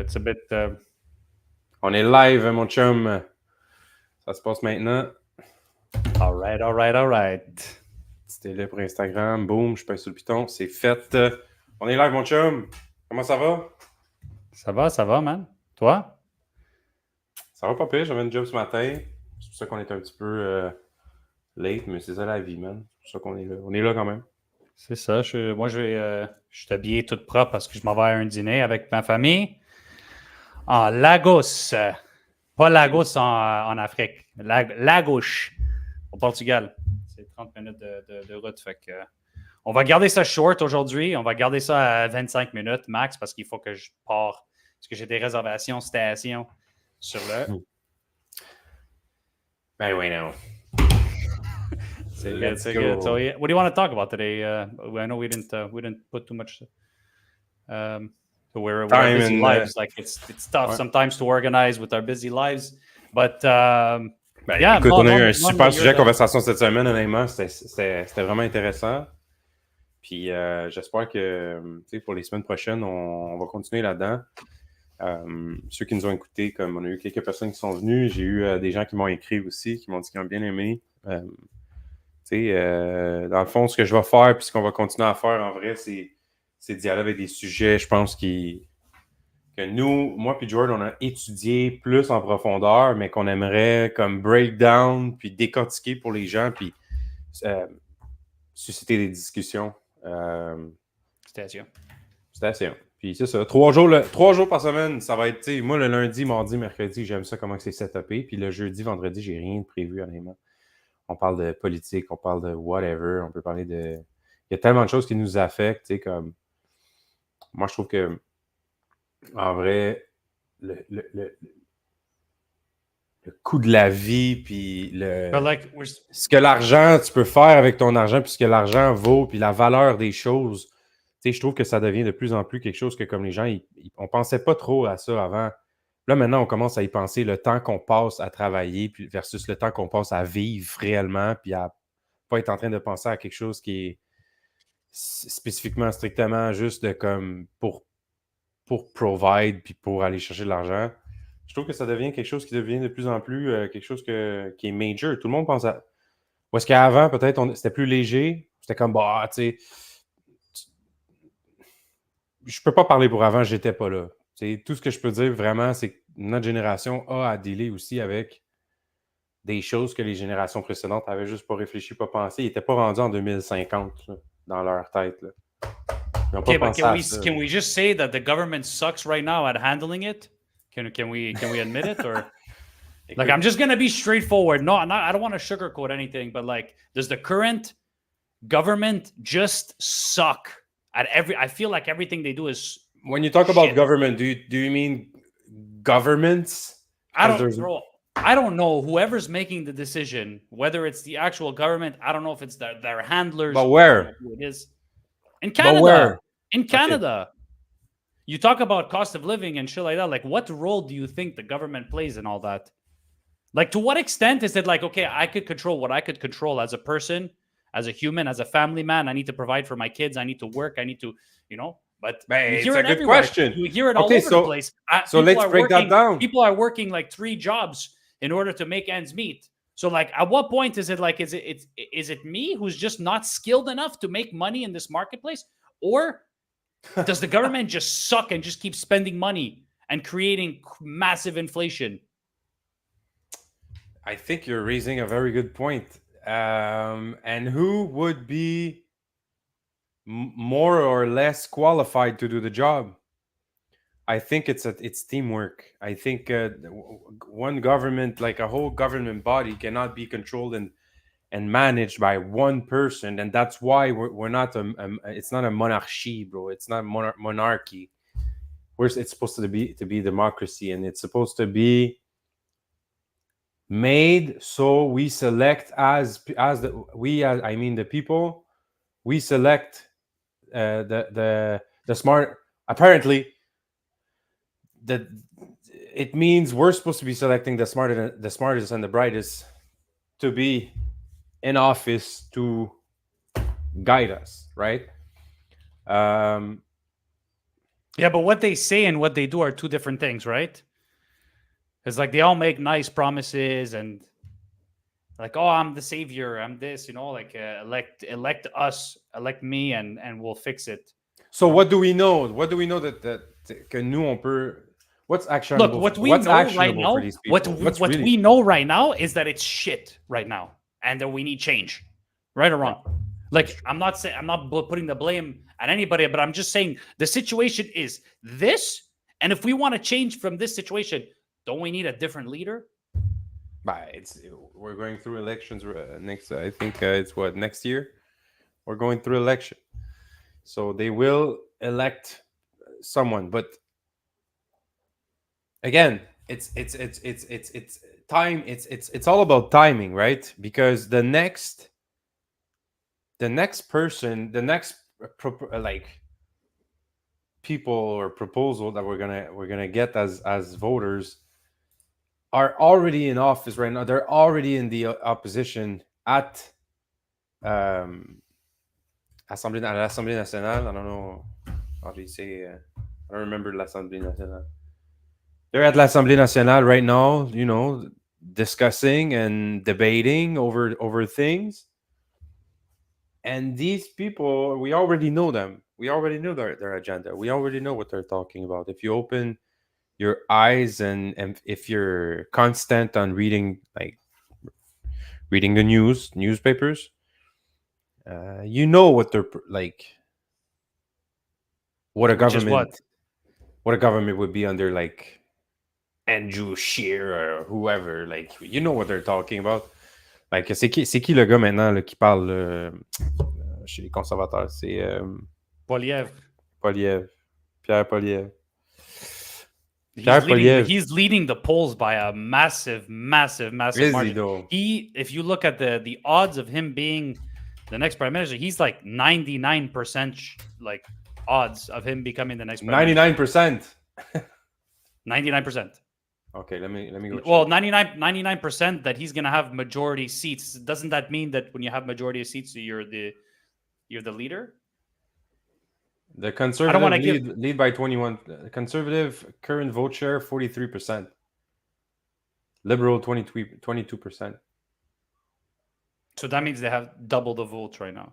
it's a bit. On est live, mon chum. Ça se passe maintenant. All right. C'était là pour Instagram. Boum, je pèse sur le piton. C'est fait. On est live, mon chum. Comment ça va? Ça va, man. Toi? Ça va pas pire. J'avais une job ce matin. C'est pour ça qu'on est un petit peu late, mais c'est ça la vie, man. C'est pour ça qu'on est là. On est là quand même. C'est ça. Je suis habillé tout propre parce que je m'en vais à un dîner avec ma famille en Lagos. Pas Lagos en Afrique. Lagos, au Portugal. C'est 30 minutes de route. Fait que, on va garder ça short aujourd'hui. On va garder ça à 25 minutes max parce qu'il faut que je parte. Parce que j'ai des réservations station sur le. Ben oui, non. C'est good. So, what do you want to talk about today? I know we didn't put too much. So we're busy lives. Like it's tough sometimes to organize with our busy lives. But yeah, écoute, on a eu un super sujet de conversation cette semaine, honnêtement. C'était vraiment intéressant. Puis j'espère que pour les semaines prochaines, on va continuer là-dedans. Ceux qui nous ont écoutés, comme on a eu quelques personnes qui sont venues, j'ai eu des gens qui m'ont écrit aussi, qui m'ont dit qu'ils ont bien aimé. Dans le fond, ce que je vais faire, puis ce qu'on va continuer à faire en vrai, c'est d'y aller avec des sujets, je pense, que nous, moi puis George, on a étudié plus en profondeur, mais qu'on aimerait comme breakdown, puis décortiquer pour les gens, puis susciter des discussions. Station. Puis c'est ça. 3 jours par semaine, ça va être, moi, le lundi, mardi, mercredi, j'aime ça comment c'est setupé. Puis le jeudi, vendredi, j'ai rien de prévu, honnêtement. On parle de politique, on parle de whatever, on peut parler de... Il y a tellement de choses qui nous affectent, tu sais, comme... Moi, je trouve que, en vrai, le coût de la vie, puis ce que l'argent, tu peux faire avec ton argent, puis ce que l'argent vaut, puis la valeur des choses, tu sais, je trouve que ça devient de plus en plus quelque chose que, comme les gens, on pensait pas trop à ça avant. Là, maintenant, on commence à y penser, le temps qu'on passe à travailler puis versus le temps qu'on passe à vivre réellement, puis à pas être en train de penser à quelque chose qui est spécifiquement, strictement juste de comme pour provide puis pour aller chercher de l'argent. Je trouve que ça devient quelque chose qui devient de plus en plus quelque chose qui est major. Tout le monde pense à... Ou est-ce qu'avant, peut-être, c'était plus léger? C'était comme, bah, tu sais... Je peux pas parler pour avant, j'étais pas là. T'sais, tout ce que je peux dire vraiment, c'est que notre génération a à dealer aussi avec des choses que les générations précédentes avaient juste pas réfléchi, pas pensé. Ils n'étaient pas rendus en 2050 là, dans leur tête. Là. Ils n'ont pas pensé à ça. Can we just say that the government sucks right now at handling it? Can we admit it? Or like, I'm just gonna be straightforward. No, I don't want to sugarcoat anything, but like, does the current government just suck at I feel like everything they do is... When you talk about government, do you mean governments? I don't know. Whoever's making the decision, whether it's the actual government, I don't know if it's their handlers. But where? Who it is. In Canada. But where? In Canada. Okay. You talk about cost of living and shit like that. Like, what role do you think the government plays in all that? Like, to what extent is it like, okay, I could control what I could control as a person, as a human, as a family man. I need to provide for my kids. I need to work. I need to, But you hear it everywhere. Question. You hear it all over the place. So let's break that down. People are working like 3 jobs in order to make ends meet. So like, at what point is it like, is it me who's just not skilled enough to make money in this marketplace? Or does the government just suck and just keep spending money and creating massive inflation? I think you're raising a very good point. And who would be more or less qualified to do the job? I think it's teamwork. I think one government, like a whole government body, cannot be controlled and managed by one person, and that's why we're not it's not a monarchy, bro. It's not monarchy. It's supposed to be democracy, and it's supposed to be made so we select the people, we select the smart. Apparently, that it means we're supposed to be selecting the smartest and the brightest to be in office to guide us, right? Yeah, but what they say and what they do are two different things, right? It's like they all make nice promises and like, oh, I'm the savior, I'm this, like elect us, elect me, and we'll fix it. So what do we know? What do we know que nous on peut? What's Look, actionable? what we What's know right actionable for now, these what people? What's what really? we know right now is that it's shit right now, and that we need change, right or wrong. Like, I'm not putting the blame at anybody, but I'm just saying the situation is this, and if we want to change from this situation, don't we need a different leader? We're going through elections next. I think it's next year. We're going through election, so they will elect someone. But again, it's time. It's all about timing, right? Because the next person, the next like people or proposal that we're gonna get as voters are already in office right now. They're already in the opposition at à l'Assemblée nationale. I don't know how do you say. I don't remember l'Assemblée nationale. They're at l'Assemblée nationale right now. Discussing and debating over things. And these people, we already know them. We already know their agenda. We already know what they're talking about. If you open your eyes and if you're constant on reading the newspapers, you know what they're like. What a government would be under, like Andrew Scheer or whoever. Like, you know what they're talking about. Like, c'est qui le gars maintenant là, qui parle chez les conservateurs? C'est Poliev. Pierre Poliev. He's leading the polls by a massive margin. If you look at the odds of him being the next prime minister, he's like 99% like odds of him becoming the next prime 99%. 99%. Okay, let me go check. Well, 99% that he's gonna have majority seats. Doesn't that mean that when you have majority of seats, you're the leader? The conservative lead by 21. Conservative current vote share 43%. Liberal 22%. So that means they have double the votes right now.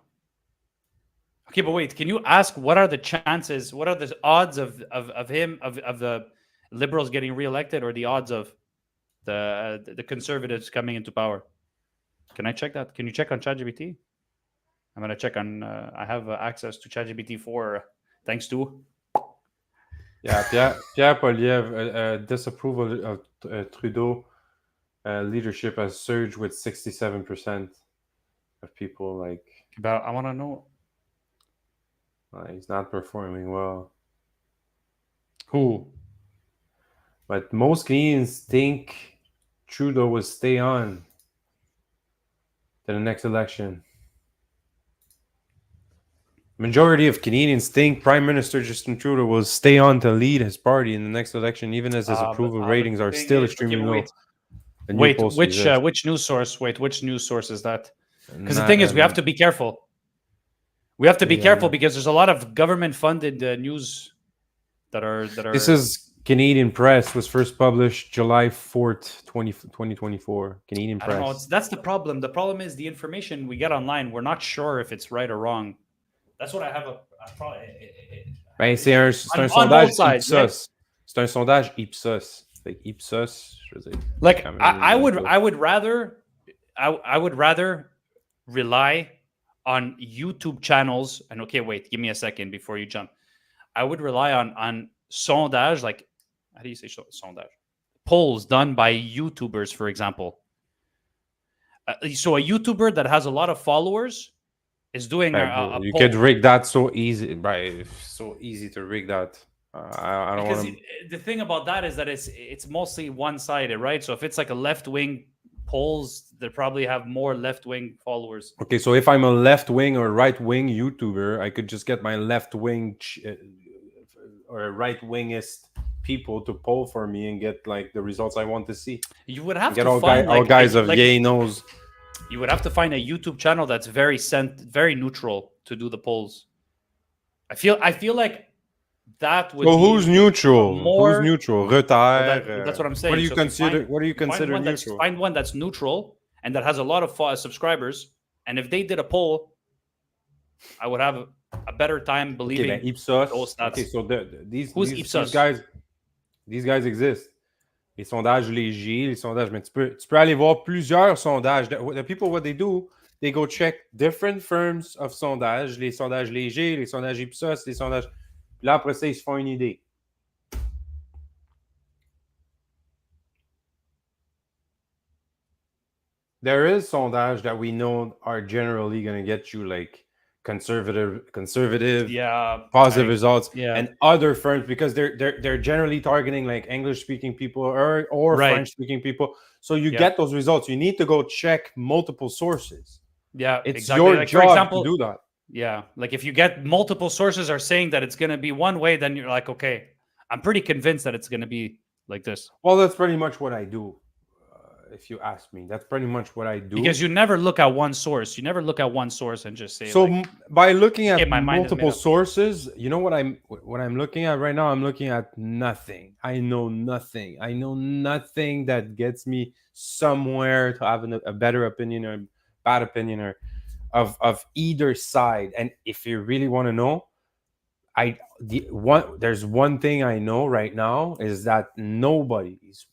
Okay, but wait, can you ask what are the chances? What are the odds of the Liberals getting reelected, or the odds of the Conservatives coming into power? Can I check that? Can you check on ChatGPT? I'm gonna check on. I have access to ChatGPT 4, thanks to. Yeah, Pierre Poliev, disapproval of Trudeau leadership has surged with 67% of people. Like, but I want to know. He's not performing well. Who? But most Canadians think Trudeau will stay on to the next election. Majority of Canadians think Prime Minister Justin Trudeau will stay on to lead his party in the next election, even as his approval ratings are still extremely low. Which news source? Which news source is that? Because the thing is, we have to be careful. We have to be careful because there's a lot of government-funded news that are. This is Canadian Press, was first published July 4th, 2024. Canadian Press. I don't know, that's the problem. The problem is the information we get online, we're not sure if it's right or wrong. That's what I have c'est un sondage Ipsos. C'est un sondage Ipsos. Like Ipsos, je veux dire. Like, I would rather rely on YouTube channels. And okay, wait, give me a second before you jump. I would rely on sondage, like, how do you say sondage? Polls done by YouTubers, for example. So a YouTuber that has a lot of followers is doing a you poll. could rig that so easy, right? So easy to rig that. I don't want to. The thing about that is that it's mostly one-sided, right? So if it's like a left-wing polls, they probably have more left-wing followers. Okay, so if I'm a left-wing or right-wing YouTuber, I could just get my left-wing or right-wingist people to poll for me and get like the results I want to see. You would have get to all find all guys of yay knows. You would have to find a YouTube channel that's very neutral to do the polls. I feel like that would So be who's neutral? more. Who's neutral? Well, Retard. that's what I'm saying. What do you So if consider? What do you find consider one neutral? find one that's neutral and that has a lot of subscribers. And if they did a poll, I would have a better time believing Ipsos. those stats. Okay, so these guys exist. Les sondages légers, les sondages, mais tu peux aller voir plusieurs sondages. The people, what they do, they go check different firms of sondage, les sondages légers, les sondages Ipsos, les sondages. Puis là, après ça, ils se font une idée. There is sondage that we know are generally going to get you like conservative, positive results, and other firms because they're generally targeting like English-speaking people or French-speaking people. So you get those results. You need to go check multiple sources. Yeah, it's your job to do that. Yeah, like if you get multiple sources are saying that it's going to be one way, then you're like, okay, I'm pretty convinced that it's going to be like this. Well, that's pretty much what I do. If you ask me, that's pretty much what I do. Because you never look at one source. You never look at one source and just say. So like, by looking at multiple sources, you know what I'm looking at right now? I'm looking at nothing. I know nothing. I know nothing that gets me somewhere to have a better opinion or bad opinion or of either side. And if you really want to know, there's one thing I know right now is that nobody's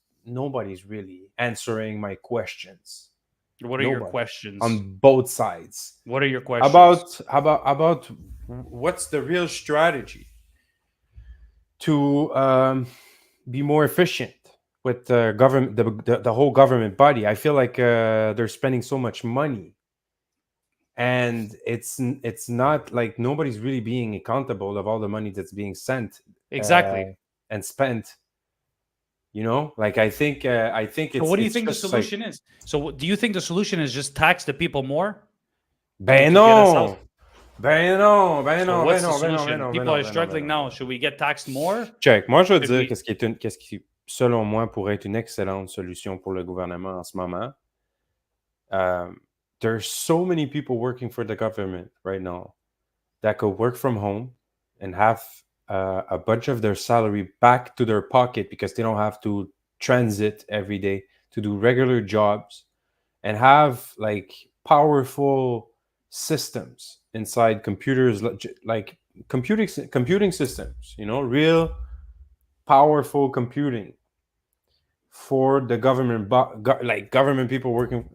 really answering my questions. What are your questions on both sides? What are your questions about what's the real strategy to be more efficient with the government, the whole government body? I feel like they're spending so much money, and it's not like nobody's really being accountable of all the money that's being sent and spent. You know, like I think it's. So what do you think the solution is? So do you think the solution is just tax the people more? Ben non. People are struggling now. Should we get taxed more? Check. Moi, je veux dire qu'est-ce qui, selon moi, pourrait être une excellente solution pour le gouvernement en ce moment. There's so many people working for the government right now that could work from home and have a bunch of their salary back to their pocket because they don't have to transit every day to do regular jobs and have like powerful systems inside computers, like computing systems, you know, real powerful computing for the government, like government people working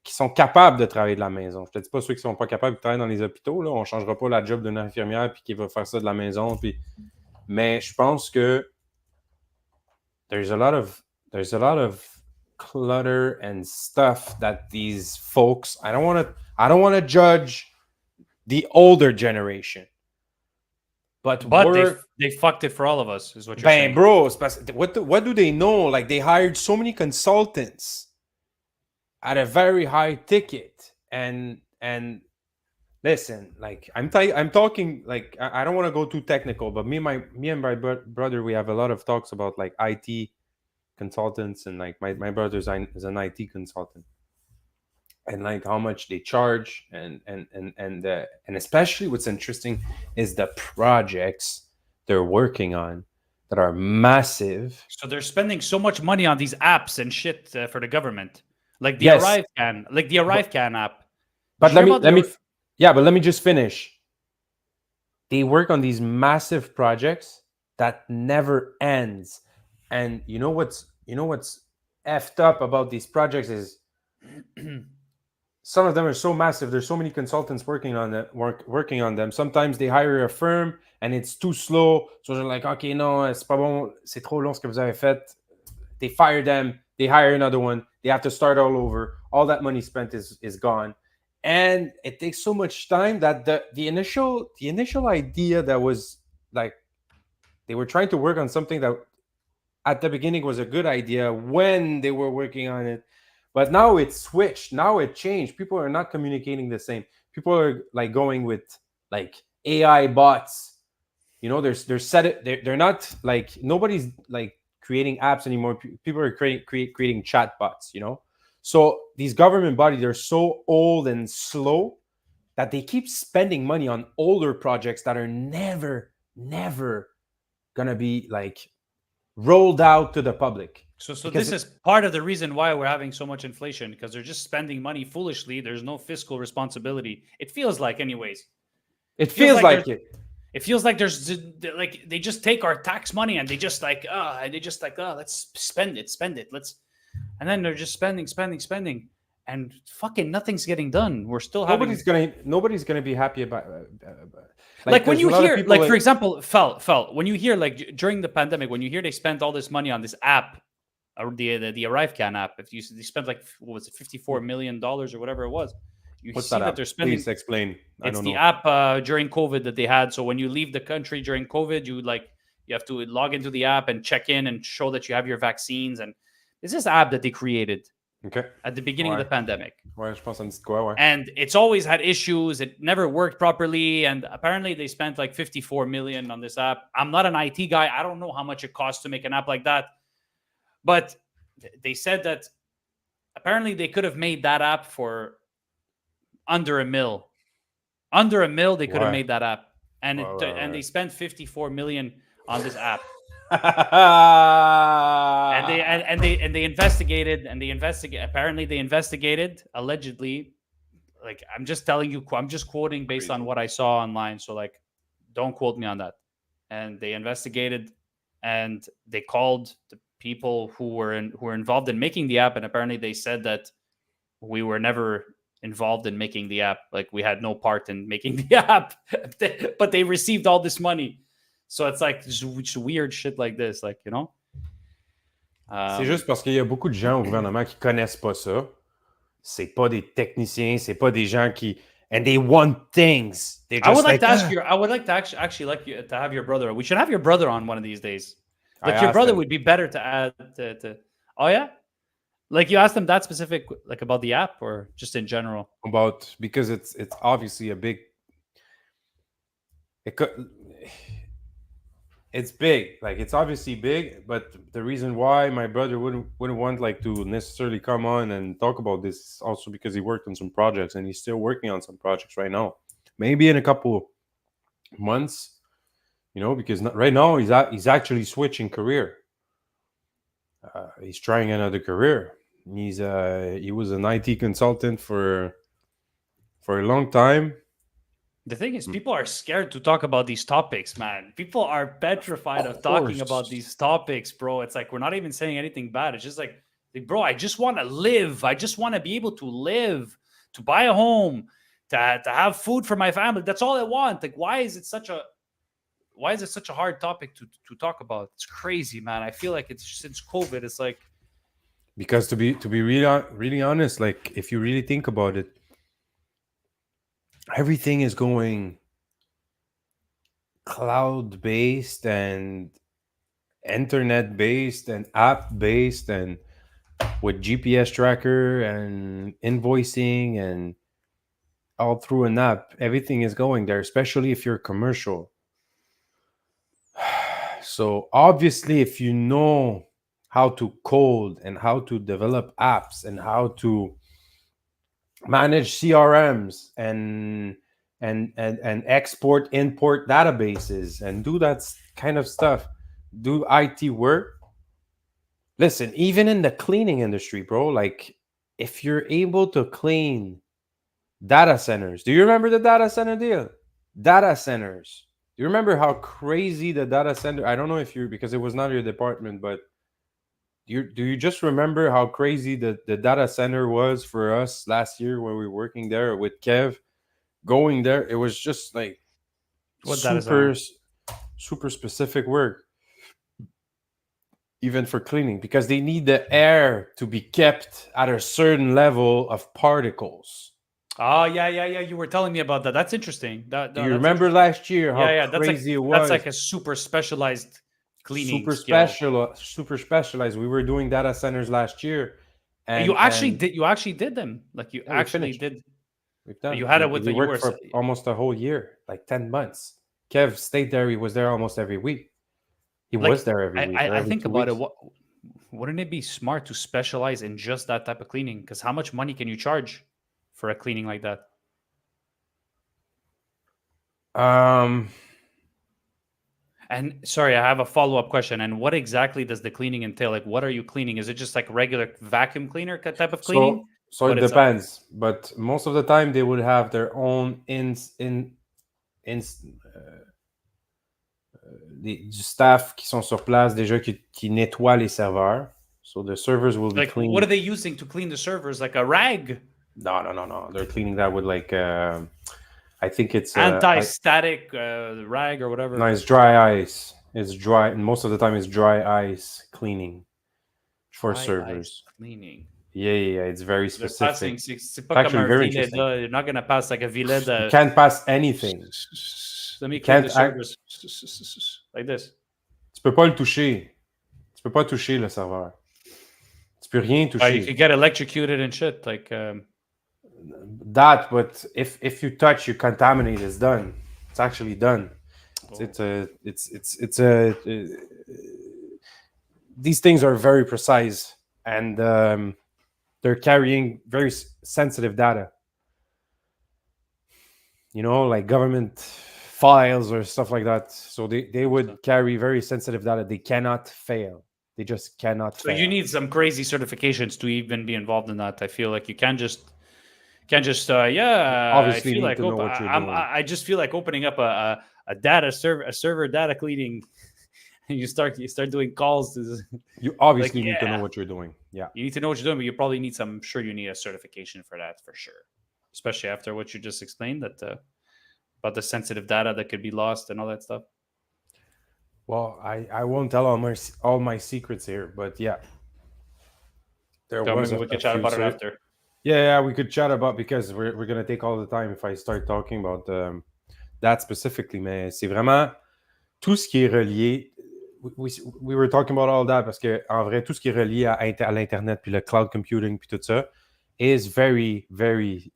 qui sont capables de travailler de la maison. Je ne te dis pas ceux qui ne sont pas capables de travailler dans les hôpitaux. Là. On ne changera pas la job d'une infirmière puis qui va faire ça de la maison. Puis... Mais je pense que there's a lot of clutter and stuff that these folks. I don't want to judge the older generation. But they fucked it for all of us, is what you're saying. Bro, what do they know? Like they hired so many consultants at a very high ticket, and listen, like I'm talking like I don't want to go too technical, but me and my brother, we have a lot of talks about like IT consultants, and like my brother is an IT consultant, and like how much they charge, and especially what's interesting is the projects they're working on that are massive. So they're spending so much money on these apps and shit for the government. Like the ArriveCan app. But let me just finish. They work on these massive projects that never ends. And you know what's effed up about these projects is some of them are so massive. There's so many consultants working on them. Sometimes they hire a firm and it's too slow. So they're like, okay, no, c'est pas bon, c'est trop long ce que vous avez fait. They fire them. They hire another one. They have to start all over. All that money spent is gone. And it takes so much time that the initial idea that was like they were trying to work on something that at the beginning was a good idea when they were working on it. But now it's switched. Now it changed. People are not communicating the same. People are like going with like AI bots. You know, they're not like nobody's like creating apps anymore. People are creating chat bots, you know? So these government bodies are so old and slow that they keep spending money on older projects that are never never gonna be like rolled out to the public. So this is part of the reason why we're having so much inflation, because they're just spending money foolishly. There's no fiscal responsibility. It feels like, anyways. It feels like it. It feels like there's like they just take our tax money and they just like let's spend it. And then they're just spending, and fucking nothing's getting done. We're still nobody's gonna be happy about. Like when you hear, like for example, felt when you hear like during the pandemic, when you hear they spent all this money on this app, or the ArriveCan app, if they spent like, what was it, $54 million or whatever it was. What's see that they're spending. Please explain. It's the app during COVID that they had. So when you leave the country during COVID, you have to log into the app and check in and show that you have your vaccines. And it's this app that they created at the beginning of the pandemic. And it's always had issues. It never worked properly. And apparently they spent like $54 million on this app. I'm not an IT guy. I don't know how much it costs to make an app like that. But they said that apparently they could have made that app for under $1 million. Under $1 million, they could have made that app, and they spent $54 million on this app. and they investigated, Apparently, they investigated allegedly. Like, I'm just telling you, I'm just quoting based on what I saw online. So like, don't quote me on that. And they investigated, and they called the people who were involved in making the app, and apparently they said that we were never involved in making the app. Like, we had no part in making the app, but they received all this money. So it's like just weird shit like this, like, you know. C'est juste parce qu'il y a beaucoup de gens au gouvernement qui connaissent pas ça. C'est pas des techniciens, c'est pas des gens qui, and they want things. I would like to ask you. I would like to actually like you to have your brother. We should have your brother on one of these days. Like, your brother would be better to add to. Oh yeah. Like, you asked them that specific, like, about the app, or just in general? Because it's obviously a big. It's big, like, it's obviously big, but the reason why my brother wouldn't want like to necessarily come on and talk about this is also because he worked on some projects, and he's still working on some projects right now. Maybe in a couple months, you know, because right now he's actually switching career. He's trying another career. He was an IT consultant for a long time. The thing is, people are scared to talk about these topics, man. People are petrified of talking about these topics, bro. It's like, we're not even saying anything bad. It's just like, bro, I just want to live. I just want to be able to live, to buy a home, to have food for my family. That's all I want. Like, why is it such a hard topic to talk about? It's crazy, man. I feel like it's since COVID. It's like, because to be really honest, like, if you really think about it, everything is going cloud-based and internet-based and app-based, and with GPS tracker and invoicing and all through an app. Everything is going there, especially if you're commercial. So obviously, if you know how to code and how to develop apps and how to manage CRMs and export import databases and do that kind of stuff, do IT work. Listen, even in the cleaning industry, bro, like, if you're able to clean data centers, do you remember the data center deal? Data centers. Do you remember how crazy the data center? I don't know if because it was not your department, but do you just remember how crazy the data center was for us last year when we were working there with Kev? Going there, it was just like super specific work, even for cleaning, because they need the air to be kept at a certain level of particles. Oh, yeah. You were telling me about that. That's interesting. Do you remember last year how crazy it was? That's like a super specialized cleaning. Super specialized. We were doing data centers last year, and you actually did them. Like, you actually did. We've done. You had it with we worked for almost a whole year, like 10 months. Kev stayed there. He was there almost every week. He was there every week. I think about it. Wouldn't it be smart to specialize in just that type of cleaning? Because how much money can you charge for a cleaning like that? And sorry, I have a follow-up question. And what exactly does the cleaning entail? Like, what are you cleaning? Is it just like regular vacuum cleaner type of cleaning? So it depends, but most of the time they would have their own du staff qui sont sur place déjà qui nettoient les serveurs. So the servers will be cleaned. What are they using to clean the servers? Like a rag? No. They're cleaning that with like I think it's anti-static rag or whatever. No, it's dry ice. It's dry, and most of the time it's dry ice cleaning for servers. Cleaning. Yeah. It's very specific. C'est pas comme un filet. You're not gonna pass like a filet. You can't pass anything. Let me clean the servers like this. Tu peux pas le toucher. Tu peux pas toucher le serveur. Tu peux rien toucher. You could get electrocuted and shit like. That, but if you touch, you contaminate. It's done. It's actually done. These things are very precise, and they're carrying very sensitive data. You know, like government files or stuff like that. So they would carry very sensitive data. They cannot fail. They just cannot fail. So you need some crazy certifications to even be involved in that. I feel like you can't just obviously I feel like know what you're doing. I just feel like opening up a server data cleaning, and you start doing calls. You obviously need to know what you're doing. Yeah, you need to know what you're doing, but you probably need I'm sure you need a certification for that for sure, especially after what you just explained about the sensitive data that could be lost and all that stuff. Well, I won't tell all my secrets here, but yeah, maybe we could chat about it after. Yeah, we could chat about, because we're gonna take all the time if I start talking about that specifically. Mais c'est vraiment tout ce qui est relié. We were talking about all that parce que en vrai, tout ce qui est relié à l'internet puis le cloud computing puis tout ça is very, very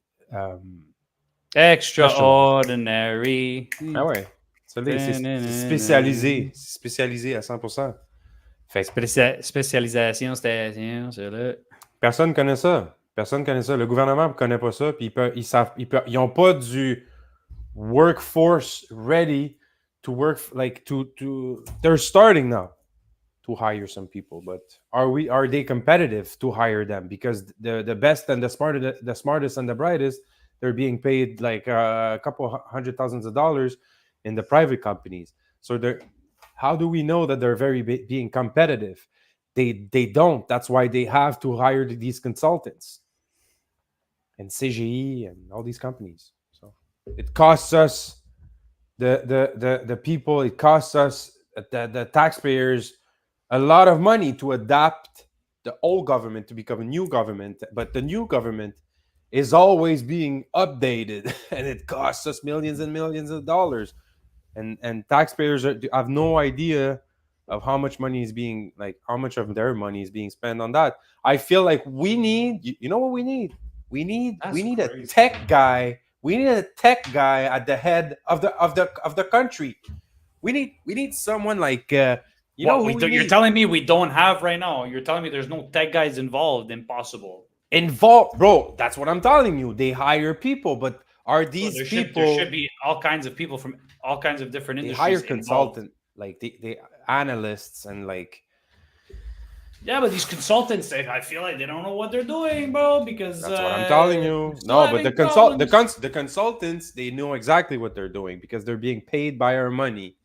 extraordinary. Ah ouais, c'est spécialisé à 100%. Fait spécialisation, c'est là. Personne connaît ça. Le gouvernement ne connaît pas ça. Puis ils n'ont pas du workforce ready to work. Like they're starting now to hire some people, but are they competitive to hire them? Because the best and the smartest and the brightest, they're being paid like a couple $100,000s in the private companies. So how do we know that they're being competitive? They don't. That's why they have to hire these consultants and CGI and all these companies. So it costs us the people. It costs us the taxpayers a lot of money to adapt the old government to become a new government. But the new government is always being updated, and it costs us millions and millions of dollars. And taxpayers have no idea of how much money is being, like, how much of their money is being spent on that. I feel like we need, you know what we need? We need a tech guy. We need a tech guy at the head of the country. We need someone like you're telling me we don't have right now. You're telling me there's no tech guys involved. Impossible. Bro. That's what I'm telling you. They hire people, but are these people? There should be all kinds of people from all kinds of different industries. They hire consultants, like they analysts and like. Yeah, but these consultants, I feel like they don't know what they're doing, bro. Because that's what I'm telling you. No, but the consultants, they know exactly what they're doing because they're being paid by our money.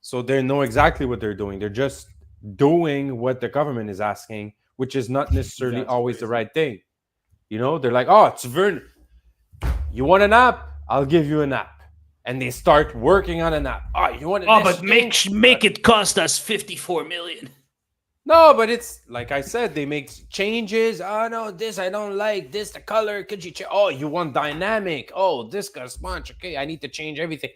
So they know exactly what they're doing. They're just doing what the government is asking, which is not necessarily always the right thing. You know, they're like, oh, you want an app? I'll give you an app. And they start working on an app. Oh, you want? Oh, but make it cost us $54 million. No, but it's like I said, they make changes. Oh no, this I don't like. This the color. Could you change? Oh, you want dynamic? Oh, this got sponge. Okay, I need to change everything.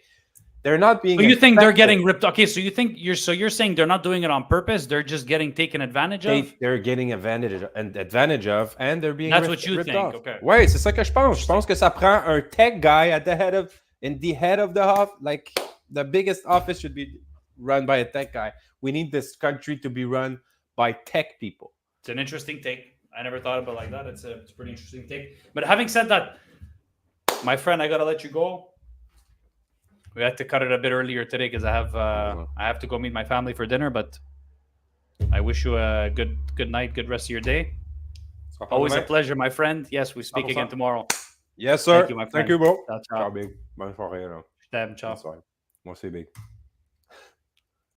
They're not being. So you think they're getting ripped? Okay, so you're saying they're not doing it on purpose? They're just getting taken advantage of. They're getting advantage of, and they're being. That's what you think, off. Okay? Ouais, c'est ça que je pense. Je pense que ça prend un tech guy at the head of the office. Like the biggest office should be run by a tech guy. We need this country to be run by tech people. It's an interesting take. I never thought about it like that. It's a pretty interesting take. But having said that, my friend, I gotta let you go. We had to cut it a bit earlier today because I have to go meet my family for dinner. But I wish you a good night, good rest of your day. Always a pleasure, my friend. Yes, we speak again tomorrow. Yes, sir. Thank you, my friend. Thank you, bro. Ciao, ciao. Ciao, Big. Bonne soirée. Là. Je t'aime, ciao. Moi, c'est Big.